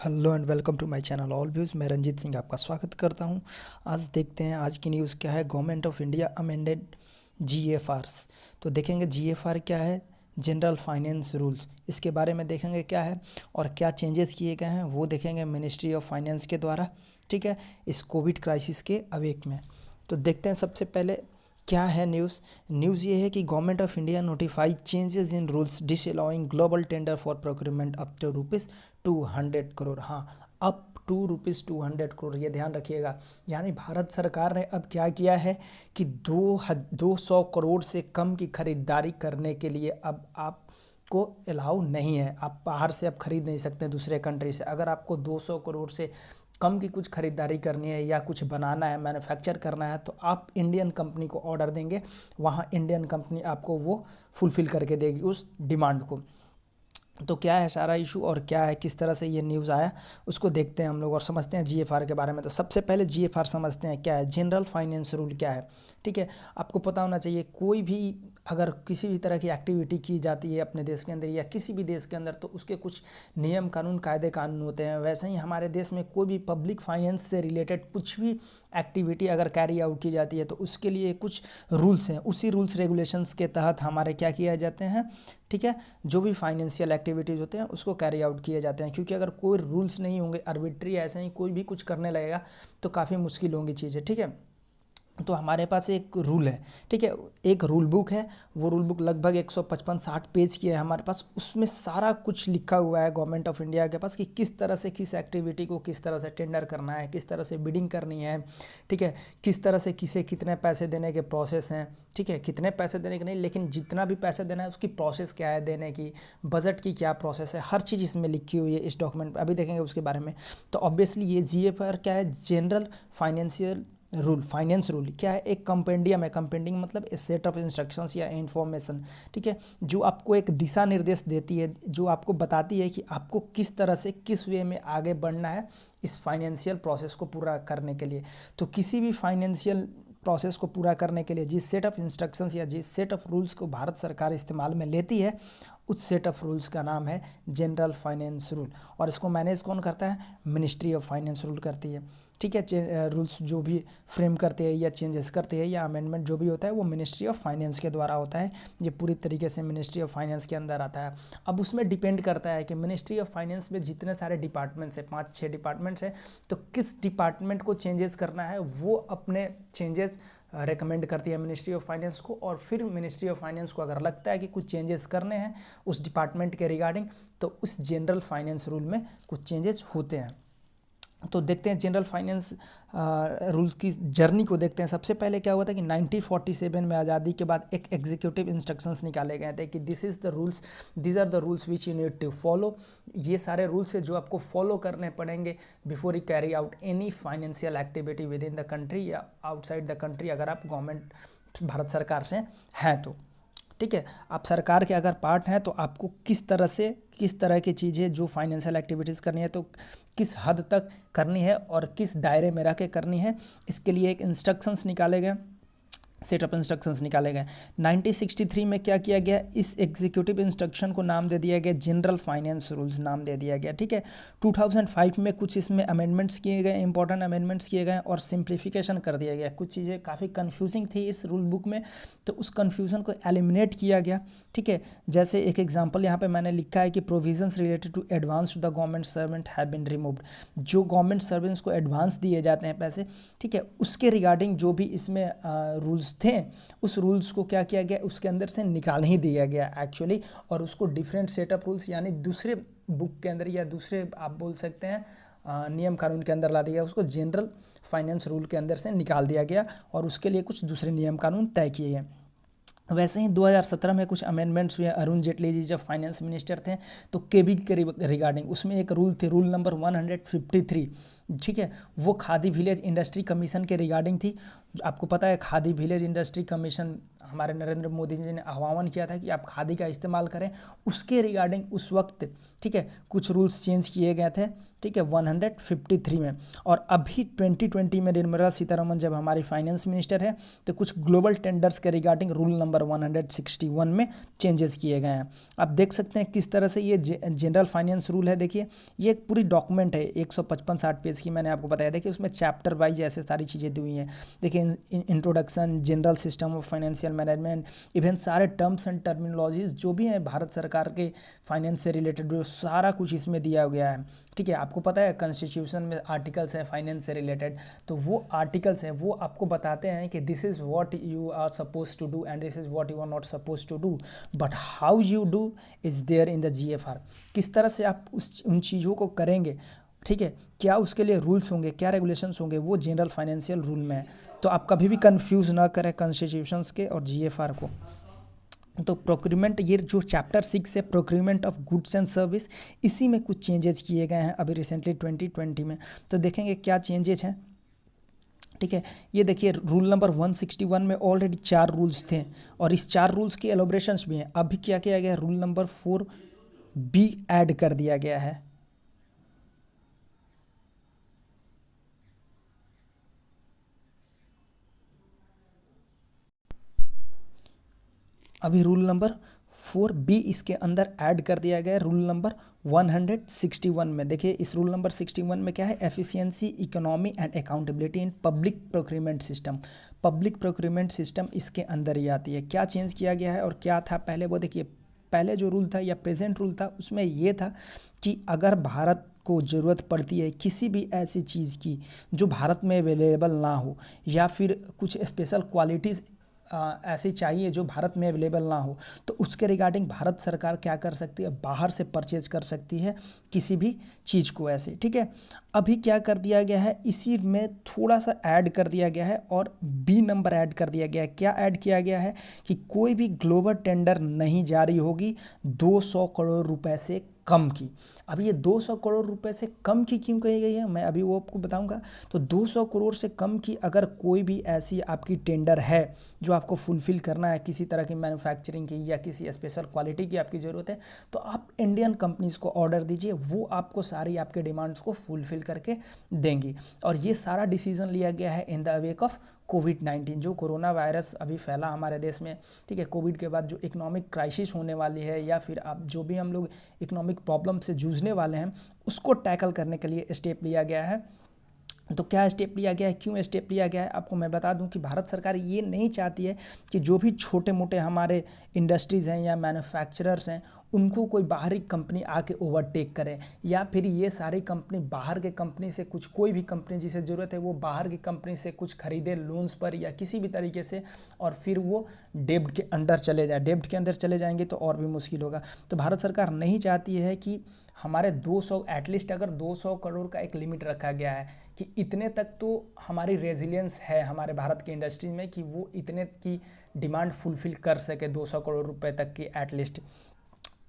Hello and welcome to my channel all views. मैं रंजीत सिंह आपका स्वागत करता हूं। आज देखते हैं आज की न्यूज़ क्या है। Government of India amended GFRs. तो देखेंगे जीएफआर क्या है, जनरल फाइनेंस रूल्स, इसके बारे में देखेंगे क्या है और क्या चेंजेस किए गए हैं वो देखेंगे मिनिस्ट्री ऑफ फाइनेंस के द्वारा। ठीक है, इस कोविड क्राइसिस के अवेक में। तो देखते हैं सबसे पहले क्या है न्यूज़ ये है कि government of India notify changes in rules disallowing global tender for procurement up to rupees 200 crore. हाँ, अप टू रुपीज़ 200 करोड़, ये ध्यान रखिएगा। यानी भारत सरकार ने अब क्या किया है कि 200 करोड़ से कम की खरीदारी करने के लिए अब आपको अलाउ नहीं है। आप बाहर से अब खरीद नहीं सकते दूसरे कंट्री से। अगर आपको 200 करोड़ से कम की कुछ खरीदारी करनी है या कुछ बनाना है, मैन्युफैक्चर करना है, तो आप इंडियन कंपनी को ऑर्डर देंगे, वहाँ इंडियन कंपनी आपको वो फुलफ़िल करके देगी उस डिमांड को। तो क्या है सारा इशू और क्या है, किस तरह से ये न्यूज़ आया, उसको देखते हैं हम लोग और समझते हैं जीएफआर के बारे में। तो सबसे पहले जीएफआर समझते हैं क्या है, जनरल फाइनेंस रूल क्या है। ठीक है, आपको पता होना चाहिए कोई भी अगर किसी भी तरह की एक्टिविटी की जाती है अपने देश के अंदर या किसी भी देश के अंदर, तो उसके कुछ नियम कानून कायदे कानून होते हैं। वैसे ही हमारे देश में कोई भी पब्लिक फाइनेंस से रिलेटेड कुछ भी एक्टिविटी अगर कैरी आउट की जाती है तो उसके लिए कुछ रूल्स हैं। उसी रूल्स रेगुलेशंस के तहत हमारे क्या किया जाते हैं, ठीक है, जो भी फाइनेंशियल एक्टिविटीज़ होते हैं उसको कैरी आउट किए जाते हैं। क्योंकि अगर कोई रूल्स नहीं होंगे, आर्बिट्री ऐसे ही कोई भी कुछ करने लगेगा तो काफ़ी मुश्किल होंगी चीज़ें। ठीक है, तो हमारे पास एक रूल है, ठीक है, एक रूल बुक है। वो रूल बुक लगभग 155-60 पेज की है हमारे पास। उसमें सारा कुछ लिखा हुआ है गवर्नमेंट ऑफ इंडिया के पास कि किस तरह से किस एक्टिविटी को किस तरह से टेंडर करना है, किस तरह से बिडिंग करनी है। ठीक है, किस तरह से किसे कितने पैसे देने के प्रोसेस हैं। ठीक है, कितने पैसे देने के नहीं, लेकिन जितना भी पैसे देना है उसकी प्रोसेस क्या है देने की, बजट की क्या प्रोसेस है, हर चीज़ इसमें लिखी हुई है इस डॉक्यूमेंट में। अभी देखेंगे उसके बारे में। तो ऑब्वियसली ये जीएफआर क्या है, general financial rule, finance rule क्या है, एक कंपेंडियम है। कंपेंडियम मतलब ए सेट ऑफ इंस्ट्रक्शंस या इंफॉर्मेशन, ठीक है, जो आपको एक दिशा निर्देश देती है, जो आपको बताती है कि आपको किस तरह से किस वे में आगे बढ़ना है इस फाइनेंशियल प्रोसेस को पूरा करने के लिए। तो किसी भी फाइनेंशियल प्रोसेस को पूरा करने के लिए जिस सेट ऑफ इंस्ट्रक्शंस या जिस सेट ऑफ रूल्स को भारत सरकार इस्तेमाल में लेती है, उस सेट ऑफ रूल्स का नाम है जनरल फाइनेंस रूल। और इसको मैनेज कौन करता है, मिनिस्ट्री ऑफ फाइनेंस रूल करती है। ठीक है, रूल्स जो भी फ्रेम करते हैं या चेंजेस करते हैं या अमेंडमेंट जो भी होता है वो मिनिस्ट्री ऑफ फाइनेंस के द्वारा होता है। ये पूरी तरीके से मिनिस्ट्री ऑफ फाइनेंस के अंदर आता है। अब उसमें डिपेंड करता है कि मिनिस्ट्री ऑफ फाइनेंस में जितने सारे डिपार्टमेंट्स हैं, 5-6 डिपार्टमेंट्स हैं, तो किस डिपार्टमेंट को चेंजेस करना है वो अपने चेंजेस रेकमेंड करती है मिनिस्ट्री ऑफ फाइनेंस को। और फिर मिनिस्ट्री ऑफ फाइनेंस को अगर लगता है कि कुछ चेंजेस करने हैं उस डिपार्टमेंट के रिगार्डिंग, तो उस जनरल फाइनेंस रूल में कुछ चेंजेस होते हैं। तो देखते हैं जनरल फाइनेंस रूल्स की जर्नी को देखते हैं। सबसे पहले क्या हुआ था कि 1947 में आज़ादी के बाद एक एग्जीक्यूटिव इंस्ट्रक्शंस निकाले गए थे कि this is the rules, this are the rules which you need to follow. ये सारे रूल्स है जो आपको फॉलो करने पड़ेंगे before you carry out any financial activity within the country या आउटसाइड द कंट्री, अगर आप गवर्नमेंट भारत सरकार से हैं तो। ठीक है, आप सरकार के अगर पार्ट हैं तो आपको किस तरह की चीज़ें जो फाइनेंशियल एक्टिविटीज़ करनी है तो किस हद तक करनी है और किस दायरे में रह के करनी है, इसके लिए एक इंस्ट्रक्शंस निकाले गए, सेट ऑफ इंस्ट्रक्शंस निकाले गए। 1963 में क्या किया गया, इस एग्जीक्यूटिव इंस्ट्रक्शन को नाम दे दिया गया जनरल फाइनेंस रूल्स, नाम दे दिया गया। ठीक है, 2005 में कुछ इसमें अमेंडमेंट्स किए गए, इंपॉर्टेंट अमेंडमेंट्स किए गए और सिंप्लीफिकेशन कर दिया गया। कुछ चीज़ें काफ़ी कन्फ्यूजिंग थी इस रूल बुक में, तो उस कन्फ्यूजन को एलिमिनेट किया गया। ठीक है, जैसे एक एग्जाम्पल यहाँ पे मैंने लिखा है कि provisions related to advance to the government servant have been removed. जो गवर्नमेंट सर्वेंट्स को एडवांस दिए जाते हैं पैसे, ठीक है, उसके रिगार्डिंग जो भी इसमें रूल्स थे, उस रूल्स को क्या किया गया, उसके अंदर से निकाल ही दिया गया एक्चुअली, और उसको डिफरेंट सेट ऑफ रूल्स यानी दूसरे बुक के अंदर या दूसरे आप बोल सकते हैं नियम कानून के अंदर ला दिया गया। उसको जनरल फाइनेंस रूल के अंदर से निकाल दिया गया और उसके लिए कुछ दूसरे नियम कानून तय किए गए। वैसे ही 2017 में कुछ अमेंडमेंट्स हुए। अरुण जेटली जी जब फाइनेंस मिनिस्टर थे तो केबी के रिगार्डिंग उसमें एक रूल थे, रूल नंबर 153, ठीक है, वो खादी विलेज इंडस्ट्री कमीशन के रिगार्डिंग थी। आपको पता है खादी विलेज इंडस्ट्री कमीशन हमारे नरेंद्र मोदी जी ने आह्वान किया था कि आप खादी का इस्तेमाल करें, उसके रिगार्डिंग उस वक्त, ठीक है, कुछ रूल्स चेंज किए गए थे, ठीक है, 153 में। और अभी 2020 में निर्मला सीतारमन जब हमारी फाइनेंस मिनिस्टर है तो कुछ ग्लोबल टेंडर्स के रिगार्डिंग रूल नंबर 161 में चेंजेस किए गए हैं। आप देख सकते हैं किस तरह से ये जनरल फाइनेंस रूल है। देखिए ये एक पूरी डॉक्यूमेंट है, 155-60 पेज की, मैंने आपको बताया। देखिए उसमें चैप्टर वाइज ऐसे सारी चीज़ें दी हुई हैं। देखिए introduction, general system of financial management, even सारे टर्म्स एंड टर्मिनोलॉजीज जो भी हैं भारत सरकार के फाइनेंस से रिलेटेड, सारा कुछ इसमें दिया गया है, ठीक है। आपको पता है कॉन्स्टिट्यूशन में आर्टिकल्स हैं फाइनेंस से रिलेटेड, तो वो आर्टिकल्स हैं वो आपको बताते हैं कि this is what you are suppose to do and this is what you are not suppose to do, but how you do is there in the GFR। किस तरह से आप उन चीज़ों को करेंगे, ठीक है, क्या उसके लिए रूल्स होंगे, क्या रेगुलेशंस होंगे, वो जनरल फाइनेंशियल रूल में है। तो आप कभी भी कंफ्यूज ना करें कॉन्स्टिट्यूशंस के और GFR को। तो प्रोक्यूरमेंट, ये जो चैप्टर 6 है procurement of goods and service, इसी में कुछ चेंजेस किए गए हैं अभी रिसेंटली 2020 में। तो देखेंगे क्या चेंजेस हैं, ठीक है। ये देखिए रूल नंबर 161 में ऑलरेडी 4 रूल्स थे और इस 4 रूल्स की एलोब्रेशंस भी हैं। अभी क्या किया गया है, रूल नंबर 4B ऐड कर दिया गया है। अभी रूल नंबर 4B इसके अंदर ऐड कर दिया गया है रूल नंबर 161 में। देखिए इस रूल नंबर 61 में क्या है, efficiency, economy and accountability in public procurement system. Public procurement system इसके अंदर ही आती है। क्या चेंज किया गया है और क्या था पहले, वो देखिए। पहले जो रूल था या प्रेजेंट रूल था उसमें ये था कि अगर भारत को ज़रूरत पड़ती है किसी भी ऐसी चीज़ की जो भारत में अवेलेबल ना हो, या फिर कुछ स्पेशल क्वालिटीज़ ऐसी चाहिए जो भारत में अवेलेबल ना हो, तो उसके रिगार्डिंग भारत सरकार क्या कर सकती है, बाहर से परचेज कर सकती है किसी भी चीज़ को ऐसे, ठीक है। अभी क्या कर दिया गया है, इसी में थोड़ा सा ऐड कर दिया गया है और B नंबर ऐड कर दिया गया है। क्या ऐड किया गया है कि कोई भी ग्लोबल टेंडर नहीं जारी होगी 200 करोड़ रुपए से कम की। अब ये 200 करोड़ रुपए से कम की क्यों कही गई है, मैं अभी वो आपको बताऊंगा। तो 200 करोड़ से कम की अगर कोई भी ऐसी आपकी टेंडर है जो आपको फुलफ़िल करना है, किसी तरह की मैन्युफैक्चरिंग की या किसी स्पेशल क्वालिटी की आपकी ज़रूरत है, तो आप इंडियन कंपनीज़ को ऑर्डर दीजिए, वो आपको सारी आपके डिमांड्स को फुलफ़िल करके देंगी। और ये सारा डिसीजन लिया गया है इन द वेक ऑफ कोविड-19, जो कोरोना वायरस अभी फैला हमारे देश में, ठीक है। कोविड के बाद जो इकोनॉमिक क्राइसिस होने वाली है, या फिर अब जो भी हम लोग इकोनॉमिक प्रॉब्लम से जूझने वाले हैं, उसको टैकल करने के लिए स्टेप लिया गया है। तो क्या स्टेप लिया गया है, क्यों स्टेप लिया गया है, आपको मैं बता दूं कि भारत सरकार ये नहीं चाहती है कि जो भी छोटे मोटे हमारे इंडस्ट्रीज़ हैं या मैन्युफैक्चरर्स हैं उनको कोई बाहरी कंपनी आके ओवरटेक करे, या फिर ये सारी कंपनी बाहर के कंपनी से कुछ, कोई भी कंपनी जिसे ज़रूरत है वो बाहर की कंपनी से कुछ खरीदे लोन्स पर या किसी भी तरीके से, और फिर वो डेब्ट के अंदर चले जाए। डेब्ट के अंदर चले जाएंगे तो और भी मुश्किल होगा। तो भारत सरकार नहीं चाहती है कि हमारे 200, एटलीस्ट अगर 200 करोड़ का एक लिमिट रखा गया है कि इतने तक तो हमारी रेजिलियंस है हमारे भारत की इंडस्ट्री में कि वो इतने की डिमांड फुलफ़िल कर सके 200 करोड़ रुपए तक की एटलीस्ट।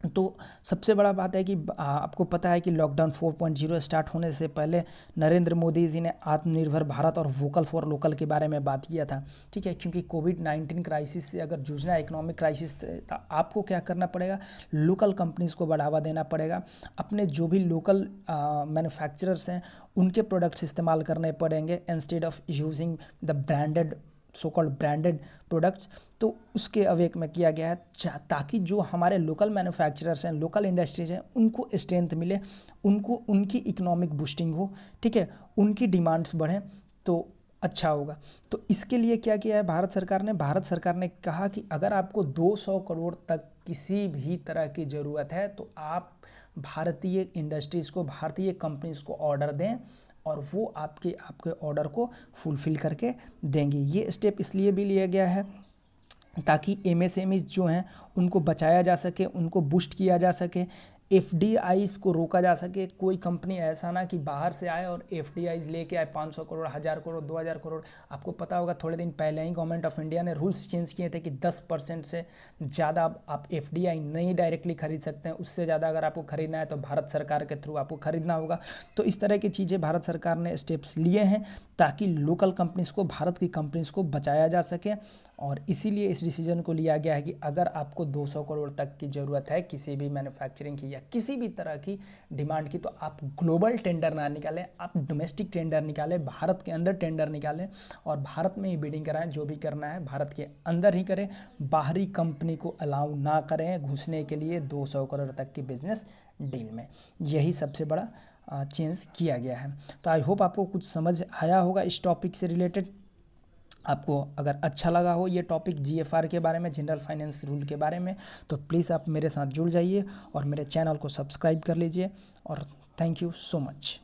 तो सबसे बड़ा बात है कि आपको पता है कि लॉकडाउन 4.0 स्टार्ट होने से पहले नरेंद्र मोदी जी ने आत्मनिर्भर भारत और वोकल फॉर लोकल के बारे में बात किया था, ठीक है। क्योंकि कोविड-19 क्राइसिस से अगर जूझना है, इकोनॉमिक क्राइसिस, तो आपको क्या करना पड़ेगा, लोकल कंपनीज़ को बढ़ावा देना पड़ेगा। अपने जो भी लोकल मैन्युफैक्चरर्स हैं उनके प्रोडक्ट्स इस्तेमाल करने पड़ेंगे instead of using the branded, so called branded products. तो उसके अवेक में किया गया है ताकि जो हमारे लोकल मैन्युफैक्चरर्स हैं, लोकल इंडस्ट्रीज हैं, उनको स्ट्रेंथ मिले, उनको उनकी इकोनॉमिक बूस्टिंग हो, ठीक है, उनकी डिमांड्स बढ़ें तो अच्छा होगा। तो इसके लिए क्या किया है भारत सरकार ने कहा कि अगर आपको 200 करोड़ तक किसी भी तरह की ज़रूरत है तो आप भारतीय इंडस्ट्रीज़ को, भारतीय कंपनीज़ को ऑर्डर दें और वो आपके ऑर्डर को फुलफ़िल करके देंगी। ये स्टेप इसलिए भी लिया गया है ताकि MSMEs जो हैं उनको बचाया जा सके, उनको बूस्ट किया जा सके, एफडीआईज को रोका जा सके। कोई कंपनी ऐसा ना कि बाहर से आए और एफडीआईज लेके आए 500 करोड़, 1000 करोड़, 2000 करोड़। आपको पता होगा थोड़े दिन पहले ही गवर्नमेंट ऑफ इंडिया ने रूल्स चेंज किए थे कि 10% से ज़्यादा आप एफडीआई नहीं डायरेक्टली खरीद सकते हैं। उससे ज़्यादा अगर आपको खरीदना है तो भारत सरकार के थ्रू आपको खरीदना होगा। तो इस तरह की चीज़ें भारत सरकार ने स्टेप्स लिए हैं ताकि लोकल कंपनीज़ को, भारत की कंपनीज़ को बचाया जा सके। और इसीलिए इस डिसीजन को लिया गया है कि अगर आपको 200 करोड़ तक की ज़रूरत है किसी भी मैन्युफैक्चरिंग की या किसी भी तरह की डिमांड की, तो आप ग्लोबल टेंडर ना निकालें, आप डोमेस्टिक टेंडर निकालें, भारत के अंदर टेंडर निकालें और भारत में ही बिडिंग कराएं। जो भी करना है भारत के अंदर ही करें, बाहरी कंपनी को अलाउ ना करें घुसने के लिए 200 करोड़ तक की बिजनेस डील में। यही सबसे बड़ा चेंज किया गया है। तो आई होप आपको कुछ समझ आया होगा इस टॉपिक से रिलेटेड। आपको अगर अच्छा लगा हो ये टॉपिक जीएफआर के बारे में, जनरल फाइनेंस रूल के बारे में, तो प्लीज़ आप मेरे साथ जुड़ जाइए और मेरे चैनल को सब्सक्राइब कर लीजिए। और थैंक यू सो मच।